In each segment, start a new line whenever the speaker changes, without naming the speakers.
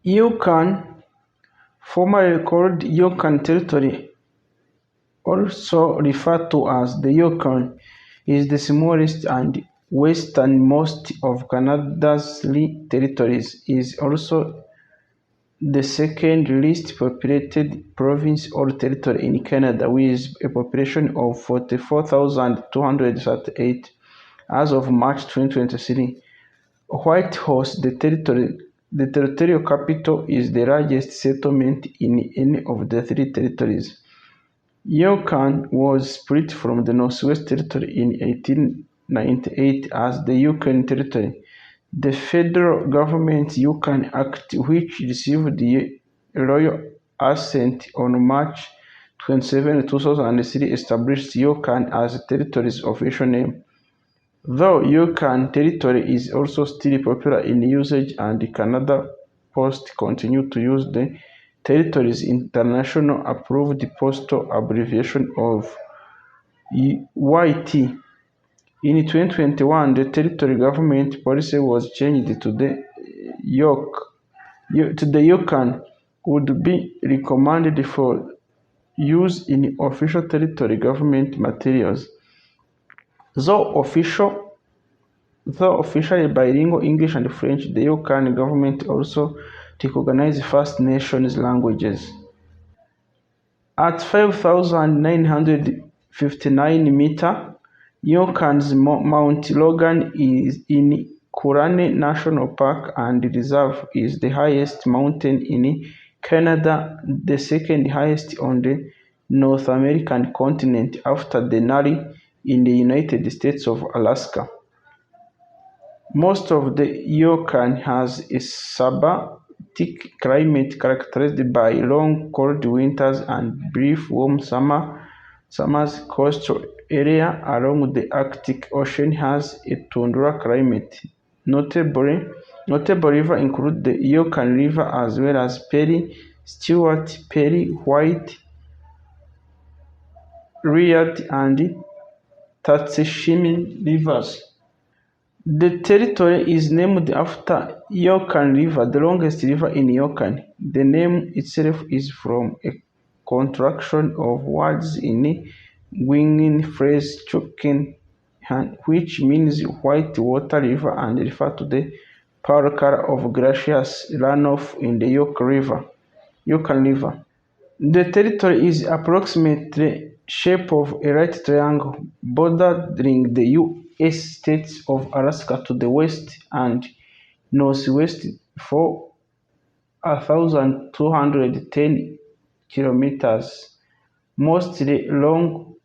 Yukon, formerly called Yukon Territory, also referred to as the Yukon, is the smallest and westernmost of Canada's territories. It is also the second least populated province or territory in Canada, with a population of 44,238 as of March 2023. Whitehorse, the territorial capital, is the largest settlement in any of the three territories. Yukon was split from the Northwest Territory in 1898 as the Yukon Territory. The federal government's Yukon Act, which received the royal assent on March 27, 2003, established Yukon as the territory's official name. Though Yukon Territory is also still popular in usage, and Canada Post continue to use the territory's international approved postal abbreviation of YT. In 2021, the territory government policy was changed to the Yukon would be recommended for use in official territory government materials. Though officially bilingual English and French, the Yukon government also recognizes First Nations languages. At 5,959 meters, Yukon's Mount Logan is in Kurane National Park and Reserve is the highest mountain in Canada, the second highest on the North American continent after Denali in the United States of Alaska. Most of the Yukon has a subarctic climate characterized by long cold winters and brief warm summers. Coastal area along the Arctic Ocean has a tundra climate. Notable rivers include the Yukon River as well as Perry, Stewart, Perry, White, Riat, and Tatsishimi rivers. The territory is named after Yukon River, the longest river in Yukon. The name itself is from a contraction of words in the Guinean phrase "Chokin," which means white water river and refer to the pale color of glaciers runoff in the Yukon River. The territory is approximately shape of a right triangle, bordering the U.S. states of Alaska to the west and northwest for 1,210 kilometers, mostly long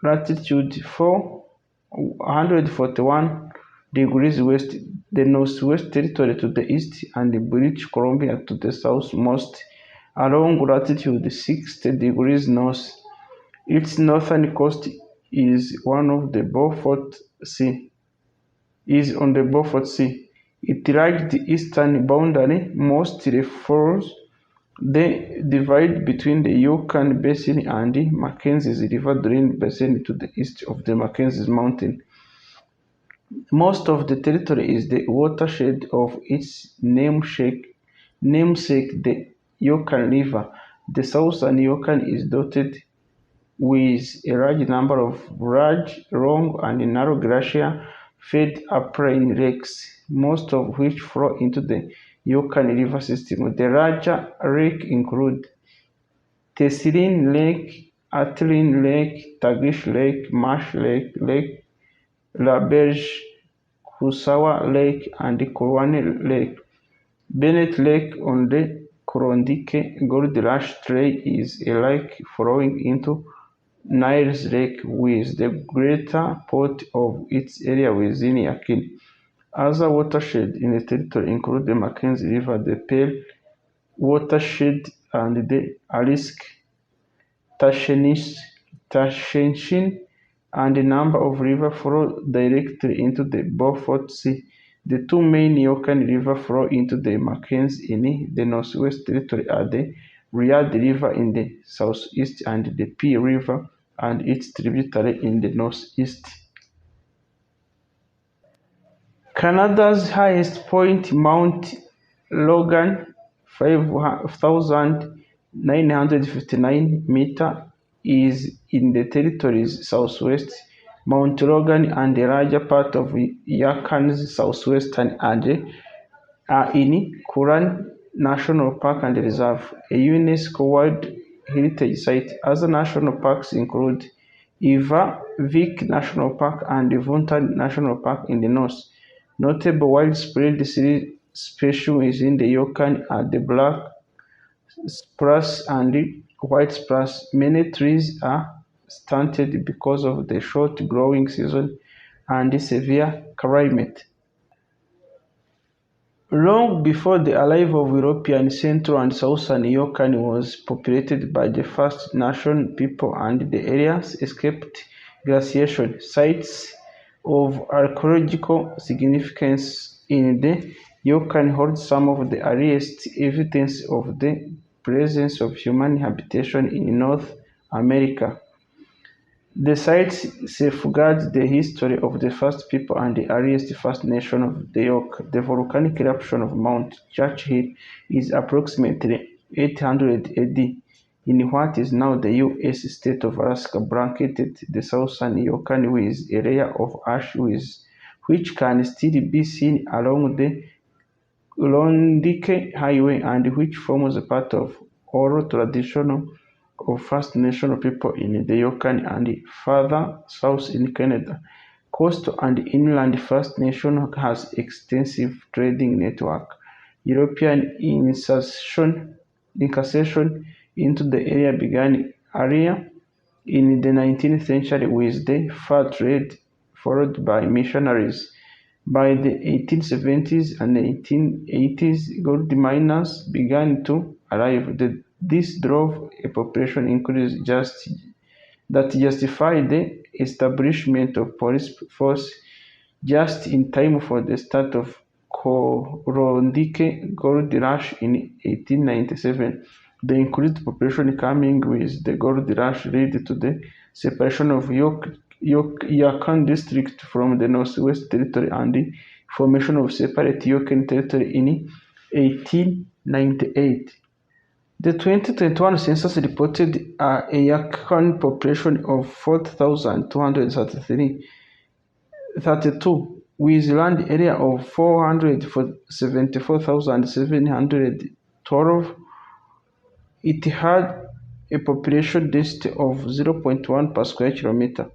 latitude 141 degrees west, the Northwest Territory to the east, and British Columbia to the southmost, along latitude 60 degrees north. Its northern coast is on the Beaufort Sea. It lags the eastern boundary, mostly follows the divide between the Yukon Basin and the Mackenzie River drain basin to the east of the Mackenzie Mountain. Most of the territory is the watershed of its namesake, the Yukon River. The southern Yukon is dotted with a large number of large, long, and narrow glacier-fed alpine lakes, most of which flow into the Yukon River system. The larger lakes include Teslin Lake, Atlin Lake, Tagish Lake, Marsh Lake, Lake LaBerge, Kusawa Lake, and Kurwane Lake. Bennett Lake on the Klondike Gold Rush Trail is a lake flowing into Niles Lake, with the greater part of its area within YOKUN. Other watersheds in the territory include the Mackenzie River, the Pearl watershed, and the Alisk, Tashenin, and a number of rivers flow directly into the Beaufort Sea. The two main Yukon rivers flow into the Mackenzie in the Northwest Territory are the Riad River in the southeast and the Pea River and its tributary in the northeast. Canada's highest point, Mount Logan, 5,959 meters, is in the territory's southwest. Mount Logan and a larger part of Yukon's southwestern edge are in Kurran National Park and Reserve, a UNESCO World Heritage Site. Other national parks include Ivavik National Park and Vuntad National Park in the north. Notable widespread species in the Yukon are the black spruce and white spruce. Many trees are stunted because of the short growing season and severe climate. Long before the arrival of Europeans, Central and Southern Yukon was populated by the First Nation people, and the area escaped glaciation. Sites of archaeological significance in the Yukon hold some of the earliest evidence of the presence of human habitation in North America. The sites safeguard the history of the first people and the earliest First Nation of the York. The volcanic eruption of Mount Churchill is approximately 800 AD in what is now the U.S. state of Alaska, blanketed the southern Yukon with a layer of ash which can still be seen along the Klondike Highway and which forms part of oral tradition of First National people in the Yukon and further south in Canada. Coastal and inland First Nation has extensive trading network. European insertion into the area began earlier in the 19th century with the fur trade, followed by missionaries. By the 1870s and 1880s, gold miners began to arrive. This drove a population increase that justified the establishment of police force just in time for the start of Klondike Gold Rush in 1897. The increased population coming with the gold rush led to the separation of Yukon district from the Northwest Territory and the formation of separate Yukon Territory in 1898. The 2021 census reported a Yukon population of 4,232, with land area of 474,712. It had a population density of 0.1 per square kilometer.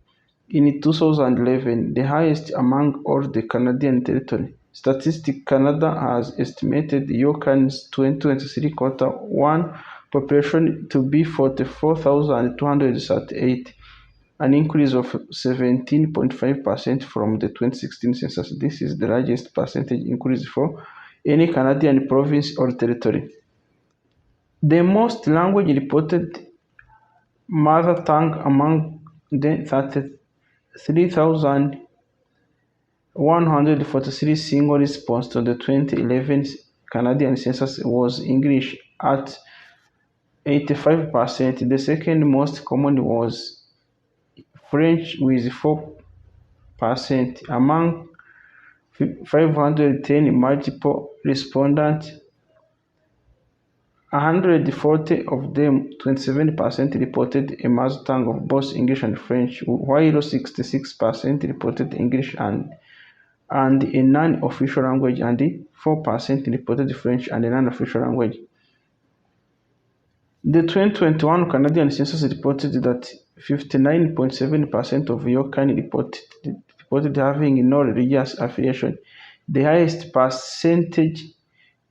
In 2011, the highest among all the Canadian territory. Statistics Canada has estimated Yukon's 2023 quarter one population to be 44,238, an increase of 17.5% from the 2016 census. This is the largest percentage increase for any Canadian province or territory. The most language reported mother tongue among the 33,143 single response to the 2011 Canadian census was English at 85%. The second most common was French with 4%. Among 510 multiple respondents, 140 of them, 27%, reported a mother tongue of both English and French, while 66% reported English and a non-official language, and 4% reported French and a non-official language. The 2021 Canadian census reported that 59.7% of Yukon reported having no religious affiliation, the highest percentage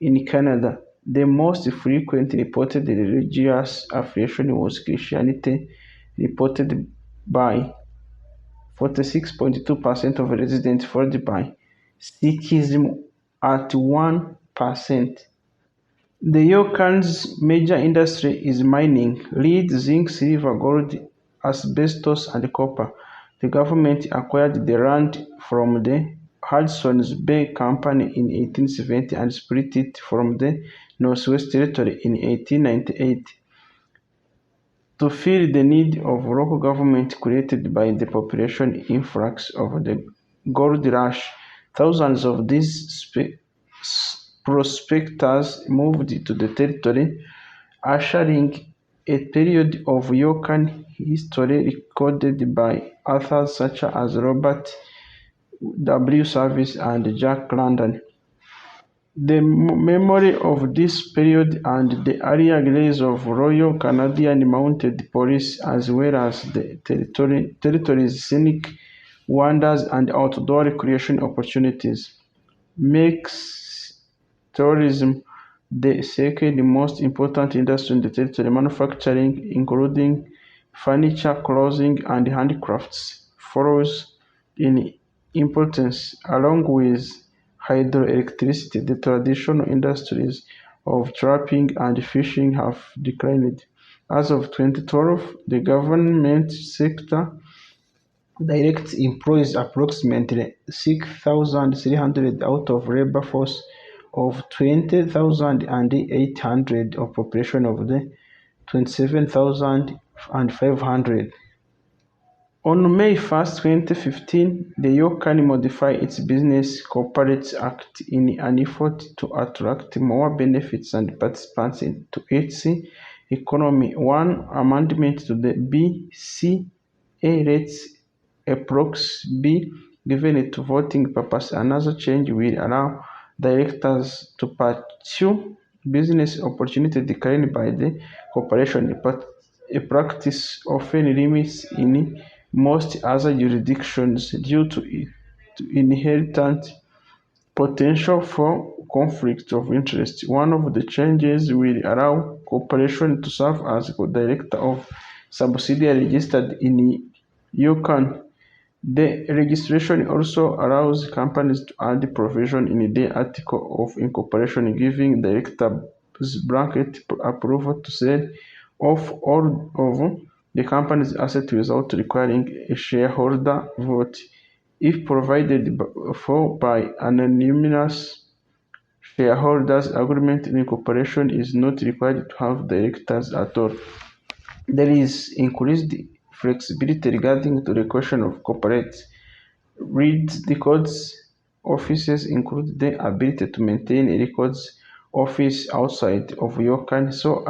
in Canada. The most frequent reported religious affiliation was Christianity, reported by 46.2% of residents, followed by Sikhism at 1%. The Yukon's major industry is mining: lead, zinc, silver, gold, asbestos, and copper. The government acquired the land from the Hudson's Bay Company in 1870 and split it from the Northwest Territory in 1898 to fill the need of local government created by the population influx of the gold rush. Thousands of these prospectors moved to the territory, ushering a period of Yukon history recorded by authors such as Robert W. Service and Jack London. The memory of this period and the earlier days of Royal Canadian Mounted Police, as well as the territory's scenic wonders and outdoor recreation opportunities, makes tourism the second most important industry in the territory. Manufacturing, including furniture, clothing, and handicrafts, follows in importance, along with hydroelectricity. The traditional industries of trapping and fishing have declined. As of 2012, the government sector direct employs approximately 6,300 out of labor force of 20,800 of population of the 27,500. On May 1, 2015, the Yukon modified its Business Corporates Act in an effort to attract more benefits and participants into its economy. One amendment to the BCA lets a proxy be given to voting purpose. Another change will allow directors to pursue business opportunities declared by the corporation, but a practice often limits in most other jurisdictions due to inherent potential for conflict of interest. One of the changes will allow corporations to serve as director of subsidiary registered in Yukon. The registration also allows companies to add provision in the article of incorporation giving directors blanket approval to sell off all of the company's assets without requiring a shareholder vote, if provided for by an unanimous shareholders agreement. Incorporation is not required to have directors at all. There is increased flexibility regarding the question of corporate records. Offices include the ability to maintain a records office outside of Yukon so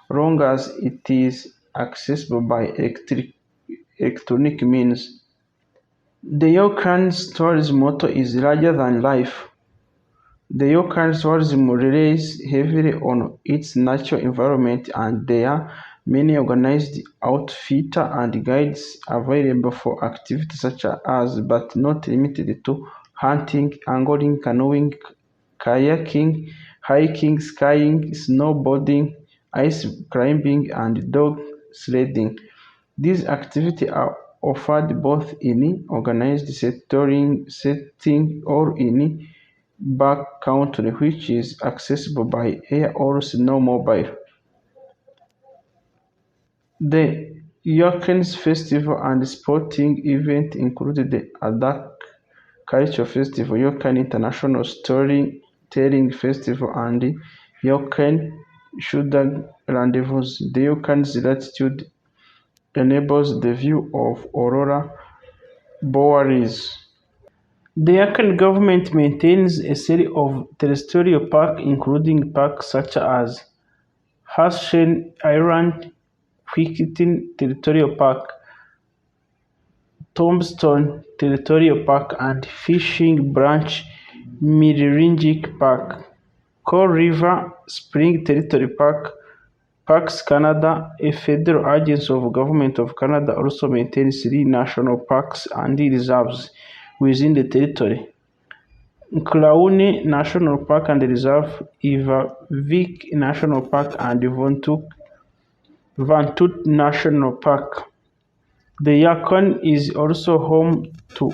long as it is accessible by electronic means. The Yukon's tourism motto is larger than life. The Yukon tourism relies heavily on its natural environment, and there are many organized outfitters and guides available for activities such as, but not limited to, hunting, angling, canoeing, kayaking, hiking, skiing, snowboarding, ice climbing, and dog sledding. These activities are offered both in organized setting or in backcountry, which is accessible by air or snowmobile. The Yokun's festival and sporting events include the Adak Culture Festival, Yukon International Storytelling Festival, and the Yukon Shooting Rendezvous. The Yukon's latitude enables the view of aurora borealis. The Yukon government maintains a series of terrestrial parks, including parks such as Herschel Island, Whitehorse Territorial Park, Tombstone Territorial Park, and Fishing Branch Mirrinjic Park. Coal River Spring Territory Park. Parks Canada, a federal agency of Government of Canada, also maintains 3 national parks and reserves within the territory: Claoune National Park and Reserve, Ivavik National Park, and Vantoot National Park. The Yukon is also home to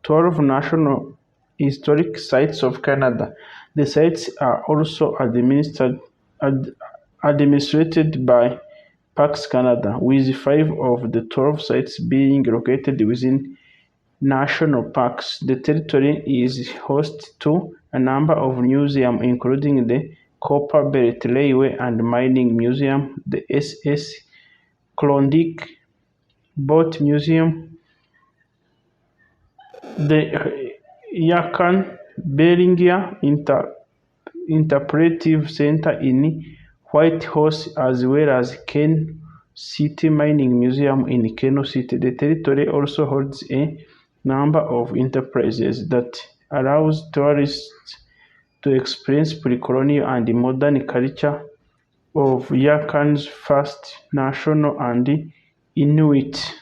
12 national historic sites of Canada. The sites are also administered by Parks Canada, with 5 of the 12 sites being located within national parks. The territory is host to a number of museums, including the Copper Belt Railway and Mining Museum, the SS Klondike Boat Museum, the Yukon Bellingham Interpretive Center in Whitehorse, as well as Keno City Mining Museum in Keno City. The territory also holds a number of enterprises that allows tourists to experience pre-colonial and modern culture of Yukon's First National and Inuit.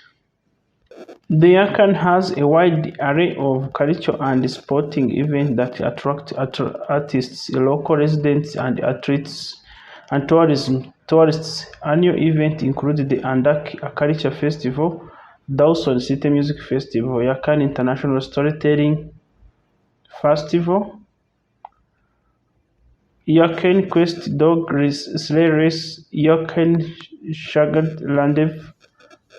The Yukon has a wide array of cultural and sporting events that attract artists, local residents, and athletes and tourists. Annual events include the Andaki Culture Festival, Dawson City Music Festival, Yukon International Storytelling Festival, Yukon Quest Dog Sleigh Race, Yukon Shagged Rendezvous,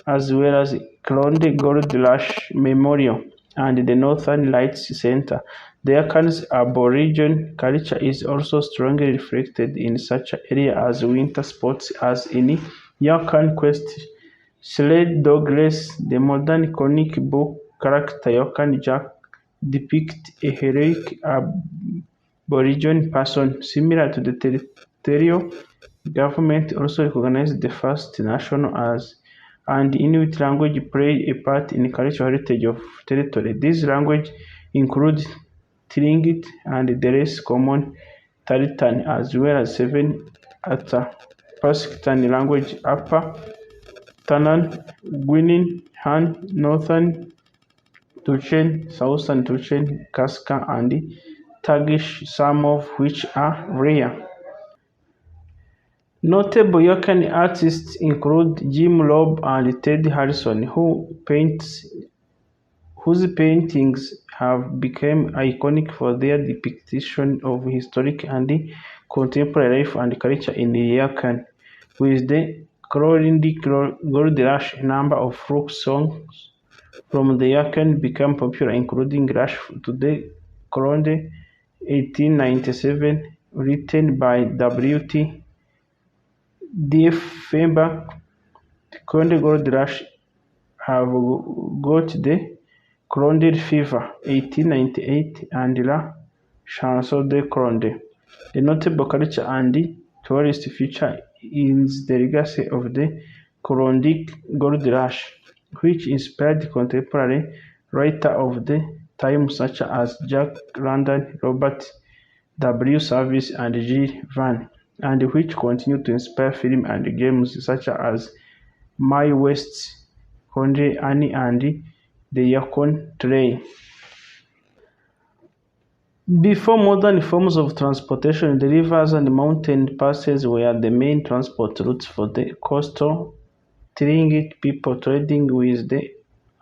as well as Clonde Gold Rush Memorial and the Northern Lights Center. The Yukon's Aboriginal culture is also strongly reflected in such areas as winter sports as in Yukon Quest Sled Dog Race. The modern comic book character Yukon Jack depicts a heroic Aboriginal person similar to the territorial government also recognized the First National as and Inuit language played a part in the cultural heritage of territory. These languages include Tlingit and the less common Tahltan, as well as seven Athabaskan languages: Upper Tannan, Guinin, Han, Northern Tuchen, Southern Tuchen, Kaska, and Tagish, some of which are rare. Notable Yukon artists include Jim Loeb and Ted Harrison, whose paintings have become iconic for their depiction of historic and contemporary life and culture in the Yukon. With the Clondy Gold Rush, a number of folk songs from the Yukon became popular, including Rush to the Clondy 1897, written by W.T. Diefenbach. The Clondy Gold Rush have got the Clondy Fever 1898 and La Chanson de Clondy. The notable culture and tourist feature is the legacy of the Clondy Gold Rush, which inspired contemporary writers of the time such as Jack London, Robert W. Service, and G. Van, and which continue to inspire film and games such as My West, Conde Annie, and the Yukon Trail. Before modern forms of transportation, the rivers and mountain passes were the main transport routes for the coastal Tlingit people trading with the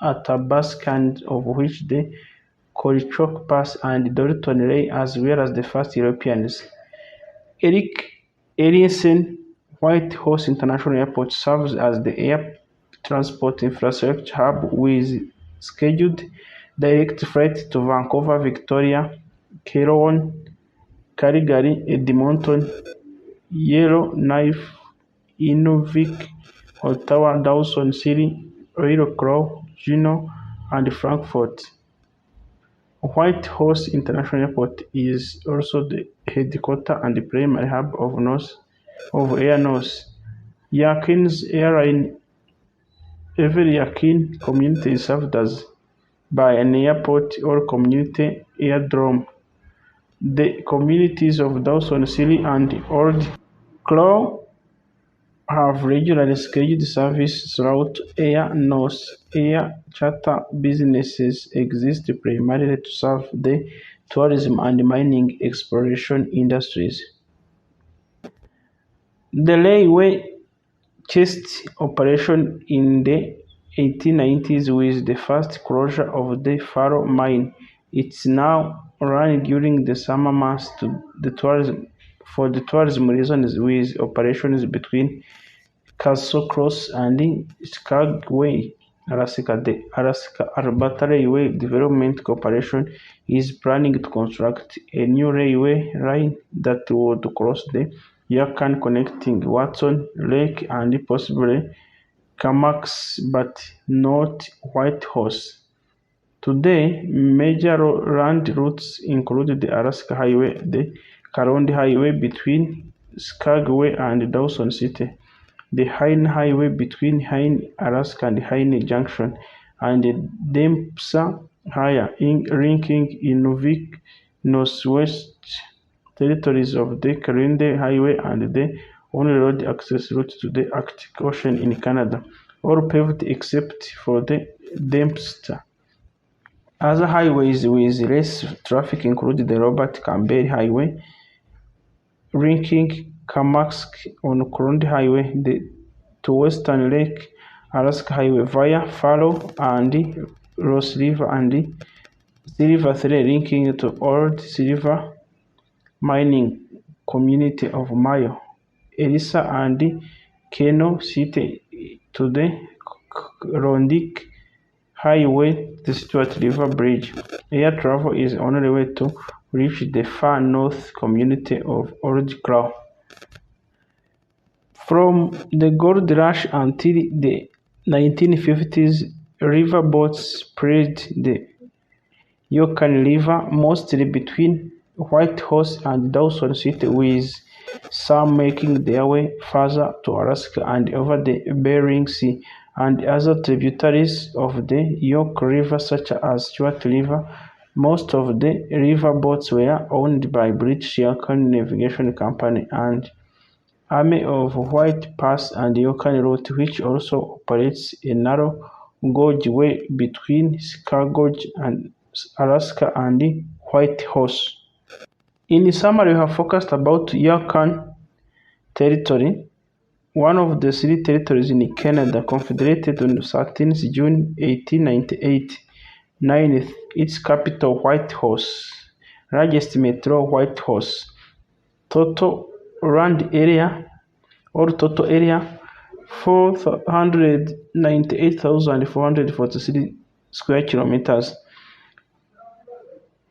Athabascans, of which the Korichok Pass and Dorton Ray, as well as the first Europeans. Eric Eriensen Whitehorse International Airport serves as the air transport infrastructure hub with scheduled direct flights to Vancouver, Victoria, Kelowna, Calgary, Edmonton, Yellowknife, Inuvik, Ottawa, Dawson City, Oilclough, Juneau, and Frankfurt. Whitehorse International Airport is also the headquarters and primary hub of Air North. Yukon's airline. Every Yukon community is served by an airport or community aerodrome. The communities of Dawson City and Old Clough have regularly scheduled service throughout Air North. Air charter businesses exist primarily to serve the tourism and mining exploration industries. The railway ceased operation in the 1890s with the first closure of the Faro mine. It's now run during the summer months for the tourism reasons, with operations between Castle Cross and Skagway, Alaska. The Alaska-Alberta Railway Development Corporation is planning to construct a new railway line that would cross the Yukon, connecting Watson Lake and possibly Kamax, but not Whitehorse, Today, major land routes include the Alaska Highway, the Carondi Highway between Skagway and Dawson City, the Haine Highway between Haine, Alaska and Haine Junction, and the Dempsey Highway linking Inuvik, Northwest Territories of the Carondi Highway and the only road access route to the Arctic Ocean in Canada, all paved except for the Dempsey. Other highways with less traffic include the Robert Campbell Highway, linking Kamask on Corundi Highway to Western Lake, Alaska Highway via Faro and Ross River, and Silver Trail linking to Old Silver mining community of Mayo, Elisa and Keno City to the Klondike Highway to Stewart River Bridge. Air travel is the only way to reach the far north community of Old Crow. From the gold rush until the 1950s, riverboats spread the Yukon River, mostly between Whitehorse and Dawson City, with some making their way further to Alaska and over the Bering Sea and other tributaries of the York River, such as Stewart River. Most of the riverboats were owned by British Yukon Navigation Company and Army of White Pass and Yukon Route, which also operates a narrow gaugeway between Skagway and Alaska and Whitehorse. In summary, we have focused about Yukon Territory, one of the 3 territories in Canada, confederated on 13th June 1898. 9th, its capital Whitehorse, largest metro Whitehorse. Total land area, or total area, 498,443 square kilometers.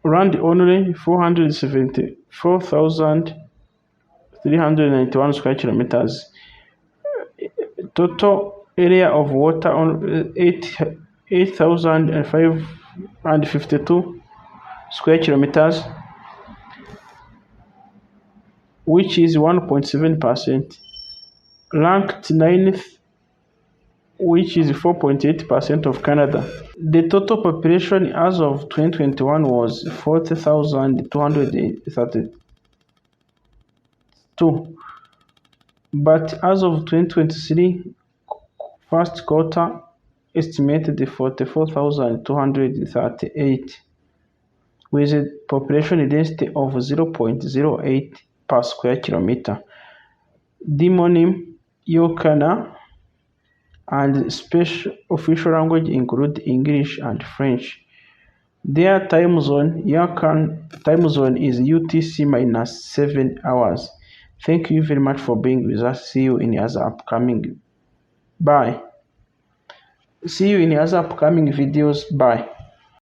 Land only 474,391 square kilometers. Total area of water on 8,552 square kilometers, which is 1.7%. Ranked 9th, which is 4.8% of Canada. The total population as of 2021 was 40,232. But as of 2023, first quarter estimated 44,238, with a population density of 0.08 per square kilometer. Demonym Yokana and special official language include English and French. Their time zone, Yukon time zone, is UTC minus 7 hours. Thank you very much for being with us. See you in other upcoming. Bye. See you in other upcoming videos. Bye.